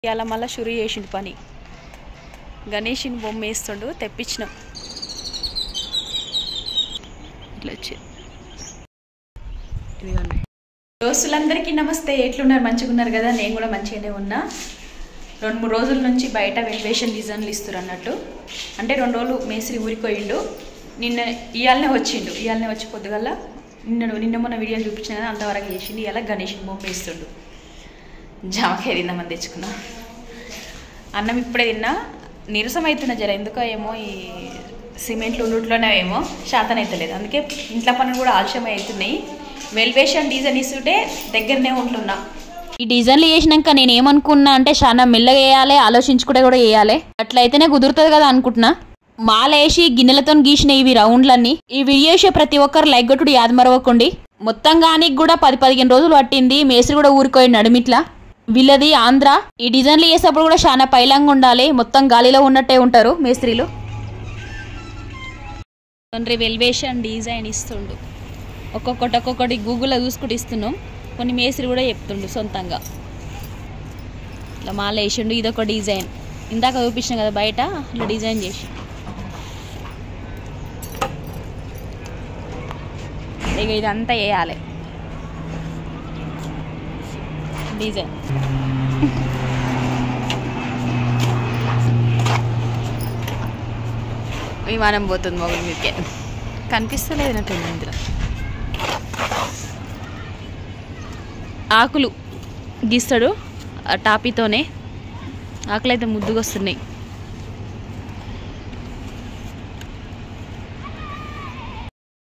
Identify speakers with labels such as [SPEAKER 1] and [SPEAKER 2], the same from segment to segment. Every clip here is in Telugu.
[SPEAKER 1] ఇయాల మళ్ళీ షురు చేసిండు పని. గణేష్ని బొమ్మ వేస్తుండు, తెప్పించినాం. ఇట్లా వచ్చి ఇదిగోండి. దోస్తులందరికీ నమస్తే. ఎట్లున్నారు? మంచిగా ఉన్నారు కదా? నేను కూడా మంచిగానే ఉన్నా. 2-3 రోజుల నుంచి బయట వెల్వేషన్ డిజైన్లు ఇస్తారు అన్నట్టు. అంటే 2 రోజులు మేస్త్రి ఊరిపోయిండు. ఇయాలనే వచ్చి పొద్దుగల నిన్న మొన్న వీడియోలు చూపించిన కదా, అంతవరకు చేసిండు. ఇవాళ గణేష్ని బొమ్మ వేస్తుండు. జామకాయ తిందామని తెచ్చుకున్నా. అన్నం ఇప్పుడే తిన్నా. నీరసం అవుతున్నా జర, ఎందుకో ఏమో ఈ సిమెంట్లు ఉన్నట్లోనే ఏమో శాతం అవుతలేదు. అందుకే ఇంట్లో పనులు కూడా ఆలస్యం అవుతున్నాయి. వెల్వేషన్ డిజైన్ ఇస్తుంటే దగ్గరనే ఉంటున్నా. ఈ డిజైన్లు చేసినాక నేను ఏమనుకున్నా అంటే చాలా మెల్లగా వేయాలి, ఆలోచించుకుంటే కూడా వేయాలి, అట్లయితేనే కుదురుతుంది కదా అనుకుంటున్నా. మాలేసి గిన్నెలతో గీసిన ఇవి రౌండ్లన్నీ. ఈ వీడియో చేసే ప్రతి ఒక్కరు లైక్ కొట్టుడు యాద మరవకండి. మొత్తం కానీ కూడా 10-15 రోజులు పట్టింది. మేస్త్రి కూడా ఊరిపోయి నడుమిట్లా. వీళ్ళది ఆంధ్ర. ఈ డిజైన్లు చేసేటప్పుడు కూడా చాలా పైలంగా ఉండాలి. మొత్తం గాలిలో ఉన్నట్టే ఉంటారు మేస్త్రీలు. వెల్వేషన్ డిజైన్ ఇస్తుండు. ఒక్కొక్కటి గూగుల్లో చూసుకుంటూ ఇస్తున్నాం. కొన్ని మేస్త్రి కూడా చెప్తుండు సొంతంగా. ఇట్లా మాల వేసిండు. ఇదొక డిజైన్. ఇందాక చూపించిన కదా బయట, ఇట్లా డిజైన్ చేసి ఇక ఇదంతా వేయాలి డిజైన్. విమానం పోతుంది మొగలు మీకే కనిపిస్తలేదు నాకు. ఇందులో ఆకులు గీస్తాడు ఆ టాపీతోనే. ఆకులు అయితే ముద్దుగా వస్తున్నాయి.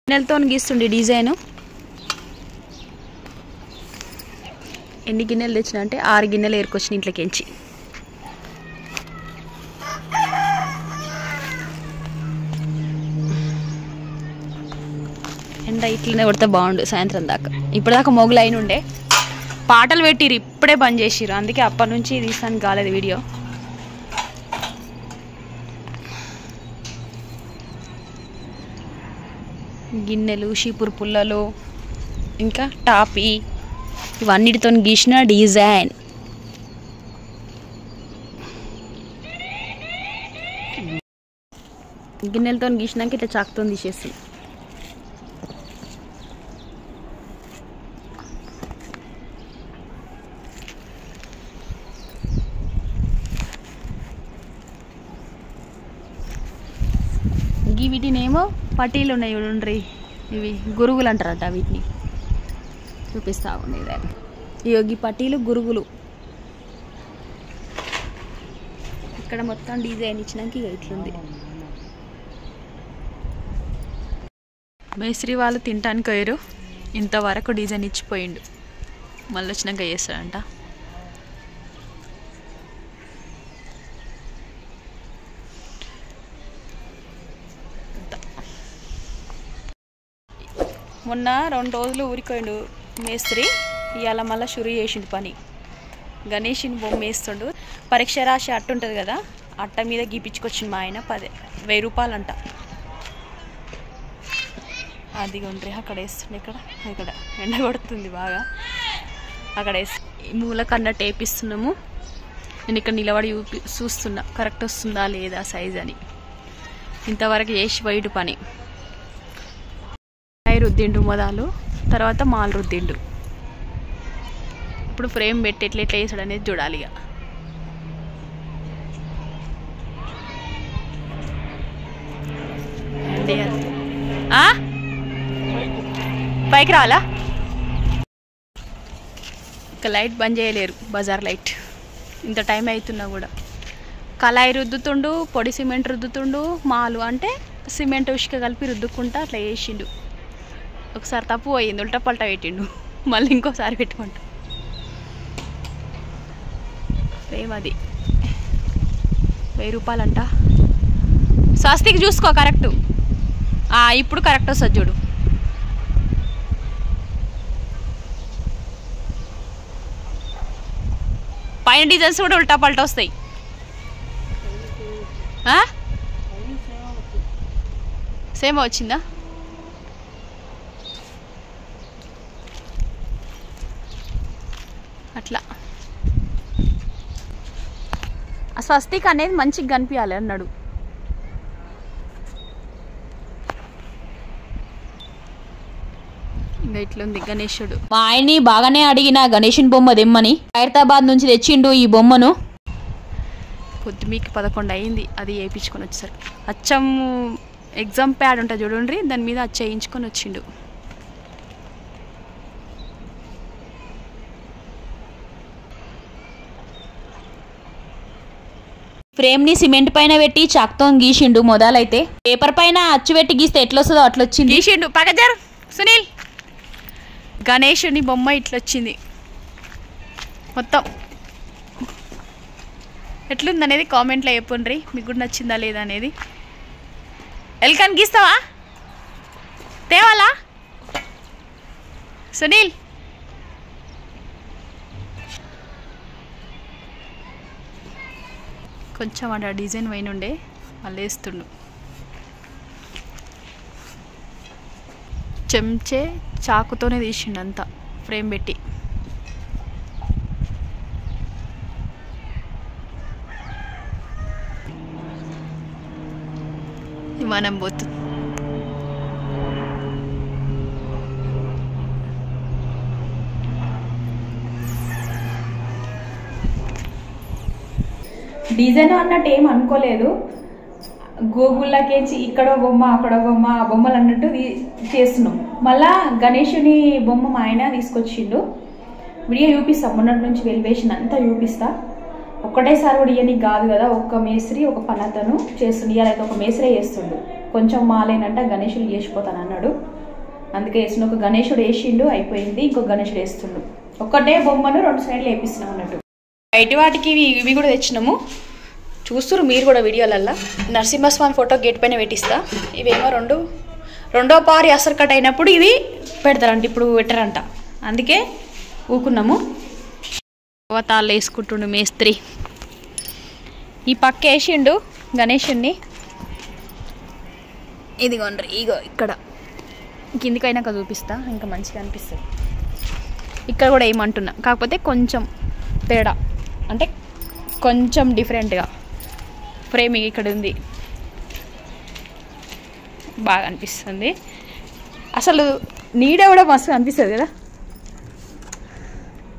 [SPEAKER 1] గిన్నెలతో గీస్తుండే డిజైను. ఎన్ని గిన్నెలు తెచ్చినా అంటే 6 గిన్నెలు ఏరుకొచ్చిన ఇంట్లోకించి. ఎండ ఇట్లనే కొడితే బాగుండు సాయంత్రం దాకా. ఇప్పటిదాకా మొగులు అయిన ఉండే, పాటలు పెట్టిరు, ఇప్పుడే బంద్ చేసిరు. అందుకే అప్పటి నుంచి తీసాను కాలేదు వీడియో. గిన్నెలు, షీపురు పుల్లలు, ఇంకా టాపీ, ఇవన్నిటితో గీసిన డిజైన్. గిన్నెలతో గీసినాక ఇట్లా చాకుతో తీసేస్తుంది. వీటినేమో పట్టీలు ఉన్నాయి చూడండి, ఇవి గురుగులు అంటారట. వీటిని చూపిస్తా ఉండేది. ఈ పట్టీలు గురుగులు. ఇక్కడ మొత్తం డిజైన్ ఇచ్చినాక ఇక ఇట్లుంది. మేస్త్రి వాళ్ళు తినటానికి పోయారు. ఇంతవరకు డిజైన్ ఇచ్చిపోయిండు. మళ్ళీ వచ్చినాక చేస్తాడంట. మొన్న 2 రోజులు ఊరిపోయిండు మేస్త్రి. ఇవాళ మళ్ళీ షురు చేసిండు పని. గణేష్ని బొమ్మ వేస్తుండు. పరీక్ష రాసి అట్ట ఉంటుంది కదా, అట్ట మీద గీపించుకొచ్చిండు మా ఆయన. 1000 రూపాయలు అంట. అది కొండ్రి అక్కడ వేస్తుండే. ఇక్కడ ఎండ కొడుతుంది బాగా. అక్కడ వేసి మూలకన్నా టేపిస్తున్నాము. నేను ఇక్కడ నిలబడి చూస్తున్నా కరెక్ట్ వస్తుందా లేదా సైజ్ అని. ఇంతవరకు చేసి పోయిడు పని. రుద్దిండు మొదలు, తర్వాత మాలు రుద్దిండు. ఇప్పుడు ఫ్రేమ్ పెట్టి ఎట్లా వేసాడు అనేది చూడాలి. ఇక పైకి రావాలా? ఇక లైట్ బంద్ చేయలేరు, బజార్ లైట్. ఇంత టైం అవుతున్నా కూడా కళాయి రుద్దుతుండు, పొడి సిమెంట్ రుద్దుతుండు. మాలు అంటే సిమెంట్ ఉష్క కలిపి రుద్దుకుంటా అట్లా వేసిండు. ఒకసారి తప్పు పోయింది, ఉల్టా పల్టా పెట్టిండు. మళ్ళీ ఇంకోసారి పెట్టుకుంటా. ఏమది 1000 రూపాయలంట. స్వస్తికి చూసుకో కరెక్టు. ఇప్పుడు కరెక్ట్ వస్తుంది చూడు. పైన డిజైన్స్ కూడా ఉల్టా పల్టా వస్తాయి. సేమ్ వచ్చిందా? అట్లా ఆ స్వస్తిక్ అనేది మంచిగా కనిపించాలి అన్నాడు. ఇంకా ఇట్లుంది గణేశుడు. మా ఆయన్ని బాగానే అడిగిన గణేశుని బొమ్మ తెమ్మని. హైదరాబాద్ నుంచి తెచ్చిండు ఈ బొమ్మను. పొద్దుమీకి 11 అయింది అది వేయించుకొని వచ్చేసరికి. అచ్చం ఎగ్జామ్ ప్యాడ్ ఉంటుంది చూడండి, దాని మీద అచ్చ వేయించుకొని వచ్చిండు. ఫ్రేమ్ని సిమెంట్ పైన పెట్టి చాక్తో గీసిండు. మొదలైతే పేపర్ పైన అచ్చు పెట్టి గీస్తే ఎట్లొస్తుందో అట్లా వచ్చింది. గీసిండు పక్కజర్ సునీల్. గణేశుని బొమ్మ ఇట్లొచ్చింది. మొత్తం ఎట్లుంది అనేది కామెంట్లో చెప్పండి, మీకు కూడా నచ్చిందా లేదా అనేది. ఎల్కాన్ గీస్తావా? తేవాలా సునీల్? కొంచెం అక్కడ డిజైన్ పైన ఉండే మళ్ళీ వేస్తుండు. చెంచే చాకుతోనే తీసిండు అంతా ఫ్రేమ్ పెట్టి. విమానం పోతుంది. డిజైన్ అన్నట్టు ఏం అనుకోలేదు. గూగుల్లోకేసి ఇక్కడ బొమ్మ అక్కడ బొమ్మ ఆ బొమ్మలు అన్నట్టు చేస్తున్నాం. మళ్ళా గణేశుని బొమ్మ మా ఆయన తీసుకొచ్చిండు. వీడియో చూపిస్తాం, మొన్నటి నుంచి వెలివేషన్ అంతా చూపిస్తా. ఒక్కటేసారి కూడా ఇవన్నీ కాదు కదా, ఒక్క మేస్త్రి ఒక పనతను చేస్తుండు. ఇవాళైతే ఒక మేస్త్రే చేస్తుండు. కొంచెం మాలేనంట గణేశుడు చేసిపోతాను అన్నాడు, అందుకే వేసిన. ఒక గణేశుడు వేసిండు అయిపోయింది, ఇంకొక గణేశుడు వేస్తుండు. ఒక్కటే బొమ్మను 2 సైడ్లు వేపిస్తున్నాం అన్నట్టు. బయట వాటికి ఇవి కూడా తెచ్చినాము, చూస్తున్నారు మీరు కూడా వీడియోలల్లో. నరసింహస్వామి ఫోటో గేట్ పైన పెట్టిస్తా. ఇవేమో రెండో పారి అసలు కట్ అయినప్పుడు ఇవి పెడతారంట, ఇప్పుడు పెట్టరంట, అందుకే ఊకున్నాము. తాళ్ళు వేసుకుంటుండు మేస్త్రి. ఈ పక్క వేసిండు గణేశుడిని. ఇదిగోండ్రి ఇగో ఇక్కడ కిందికైనాక చూపిస్తా, ఇంకా మంచిగా అనిపిస్తుంది. ఇక్కడ కూడా ఏమంటున్నా, కాకపోతే కొంచెం తేడా, అంటే కొంచెం డిఫరెంట్గా ఫ్రేమింగ్ ఇక్కడ ఉంది, బాగా అనిపిస్తుంది. అసలు నీడ కూడా మస్తు అనిపిస్తుంది కదా.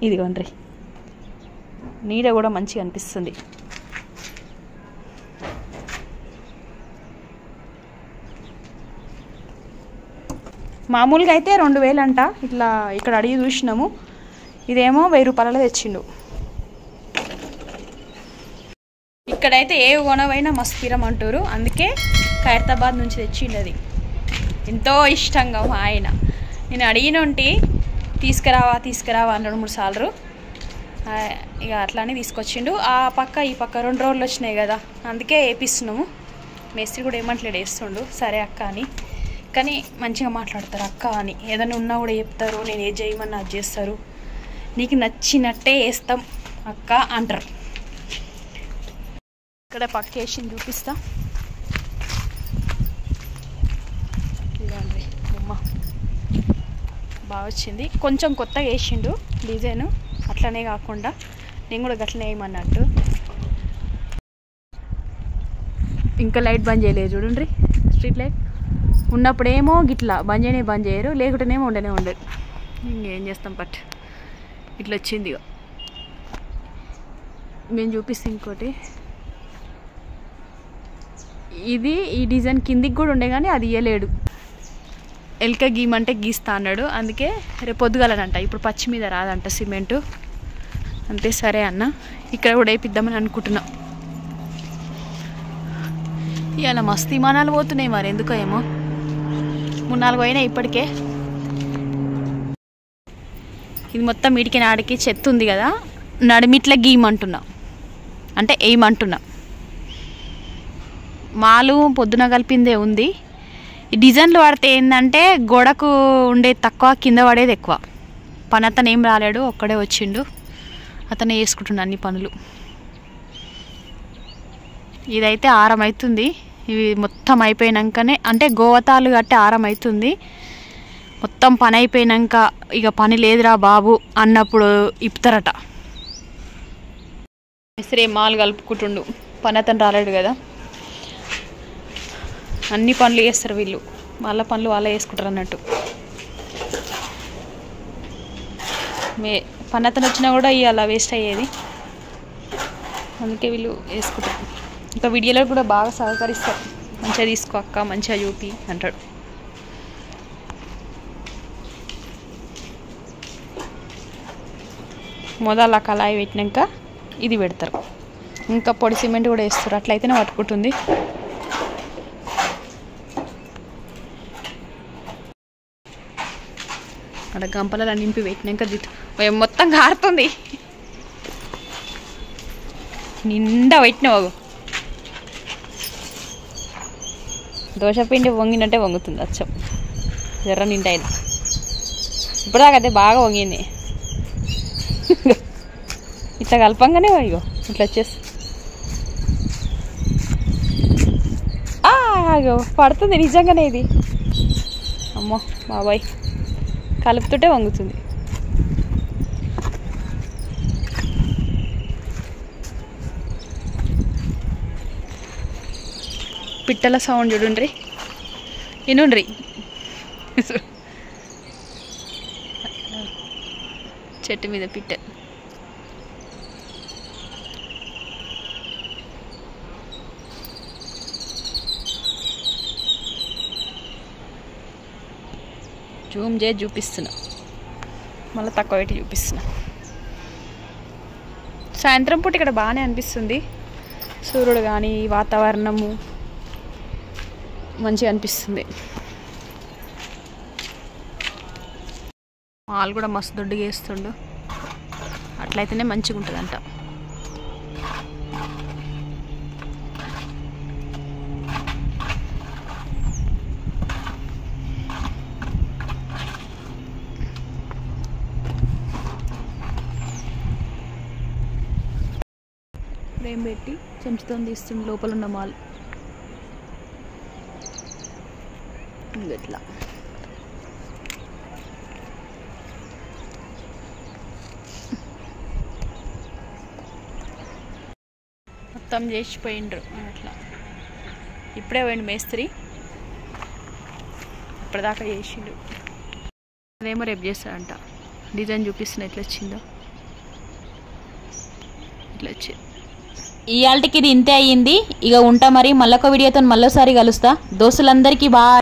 [SPEAKER 1] ఇదిగోండ్రి నీడ కూడా మంచిగా అనిపిస్తుంది. మామూలుగా అయితే 2000 అంట, ఇట్లా ఇక్కడ అడిగి చూసినాము. ఇదేమో 1000 రూపాయలలో తెచ్చిండు. ఇక్కడైతే ఏ కొనవైనా మస్తు పిరమంటారు, అందుకే ఖైరతాబాద్ నుంచి తెచ్చిండు. అది ఎంతో ఇష్టంగా మా ఆయన. నేను అడిగినంటి తీసుకురావా అన్నాడు 3 సార్లు. ఇక అట్లానే తీసుకొచ్చిండు. ఆ పక్క ఈ పక్క 2 రోజులు వచ్చినాయి కదా, అందుకే వేపిస్తున్నాము. మేస్త్రి కూడా ఏమంటలేడు, వేస్తుండు. సరే అక్క అని, కానీ మంచిగా మాట్లాడతారు అక్క అని. ఏదైనా ఉన్నా కూడా చెప్తారు, నేను ఏది చేయమన్నా అది చేస్తారు, నీకు నచ్చినట్టే వేస్తాం అక్క అంటారు. ఇక్కడ పక్క వేసింది చూపిస్తా. ఇదండి బొమ్మ బాగా వచ్చింది. కొంచెం కొత్తగా వేసిండు డిజైన్, అట్లనే కాకుండా నేను కూడా గట్లనే వేయమన్నట్టు. ఇంకా లైట్ బంద్ చేయలేదు చూడండి, స్ట్రీట్ లైట్ ఉన్నప్పుడేమో గిట్లా బంద్ చేయరు, లేకుంటేనేమో ఉండదు. ఇంకేం చేస్తాం, బట్ ఇట్లా వచ్చింది. మేము చూపిస్తాం ఇంకోటి. ఇది ఈ డిజైన్ కిందికి కూడా ఉండే కానీ అది ఇయ్యలేడు. ఎల్క గీమంటే గీస్తా అన్నాడు, అందుకే రేపు పొద్దుగాలనంట. ఇప్పుడు పచ్చి మీద రాదంట సిమెంటు, అంతే. సరే అన్న, ఇక్కడ కూడా వేయిద్దామని అనుకుంటున్నా. ఇవాళ మస్తు విమానాలు పోతున్నాయి, మరి ఎందుకో ఏమో. 3-4 అయినా ఇప్పటికే. ఇది మొత్తం ఇడికి నాడికి చెత్త ఉంది కదా, నడిమిట్ల గీయమంటున్నా, అంటే వేయమంటున్నా. మాలు పొద్దున కలిపిందే ఉంది. ఈ డిజైన్లు వాడితే ఏంటంటే గోడకు ఉండేది తక్కువ, కింద పడేది ఎక్కువ. పని అతను ఏం రాలేడు, ఒక్కడే వచ్చిండు, అతనే చేసుకుంటుండు అన్ని పనులు. ఇదైతే 6 అవుతుంది. ఇవి మొత్తం అయిపోయినాకనే, అంటే గోవతాలు కట్టి 6 అవుతుంది. మొత్తం పని అయిపోయినాక ఇక పని లేదురా బాబు అన్నప్పుడు ఇప్పుతారట. మేస్త్రి మాలు కలుపుకుంటుండు. పని అతను రాలేడు కదా, అన్ని పనులు చేస్తారు వీళ్ళు, వాళ్ళ పనులు వాళ్ళే చేసుకుంటారు అన్నట్టు. పని అతను వచ్చినా కూడా అలా వేస్ట్ అయ్యేది, అందుకే వీళ్ళు వేసుకుంటారు. ఇంకా వీడియోలో కూడా బాగా సహకరిస్తారు. మంచిగా తీసుకో అక్క, మంచిగా చూపి అంటాడు. మొదలు ఆ కళాయి పెట్టినాక ఇది పెడతారు. ఇంకా పొడి సిమెంట్ కూడా వేస్తారు, అట్లయితేనే పట్టుకుంటుంది. అక్కడ గంపలలో నింపి పెట్టినాక మొత్తం కారుతుంది. నిండా పెట్టినావు. దోశపిండి వంగినట్టే వంగుతుంది అచ్చం, జర్ర నిండా అయింది. ఇప్పుడుదాకా అదే బాగా వంగింది. ఇట్లా కలపంగానే ఇగో ఇట్లా వచ్చేసి పడుతుంది నిజంగానే. ఇది అమ్మో బాబాయ్, కలుపుతుంటే వంగుతుంది. పిట్టల సౌండ్ చూడండి, వినుండ్రి. చెట్టు మీద పిట్ట. జూమ్ చేసి చూపిస్తున్నా, మళ్ళీ తక్కువ పెట్టి చూపిస్తున్నా. సాయంత్రం పూట ఇక్కడ బాగానే అనిపిస్తుంది, సూర్యుడు కానీ వాతావరణము మంచిగా అనిపిస్తుంది. మాలు కూడా మస్తు దొడ్డుగా వేస్తుండు, అట్లయితేనే మంచిగా ఉంటుందంట. ఫ్రేమ్ పెట్టి చెంచుతో తీస్తుంది లోపల ఉన్న మాల్. ఇట్లా మొత్తం చేసిపోయిండ్రు అట్లా. ఇప్పుడే పోయిండు మేస్త్రి, ఇప్పటిదాకా చేసిండు. అదేమో రేపు చేస్తాడంట. డిజైన్ చూపిస్తున్నా ఎట్లా వచ్చిందో. ఇట్లా వచ్చింది. ఇవాళకి ఇది ఇంతే అయ్యింది. ఇక ఉంటా మరి, మళ్ళొక వీడియోతో మళ్ళీసారి కలుస్తా. దోస్తులందరికీ బాగా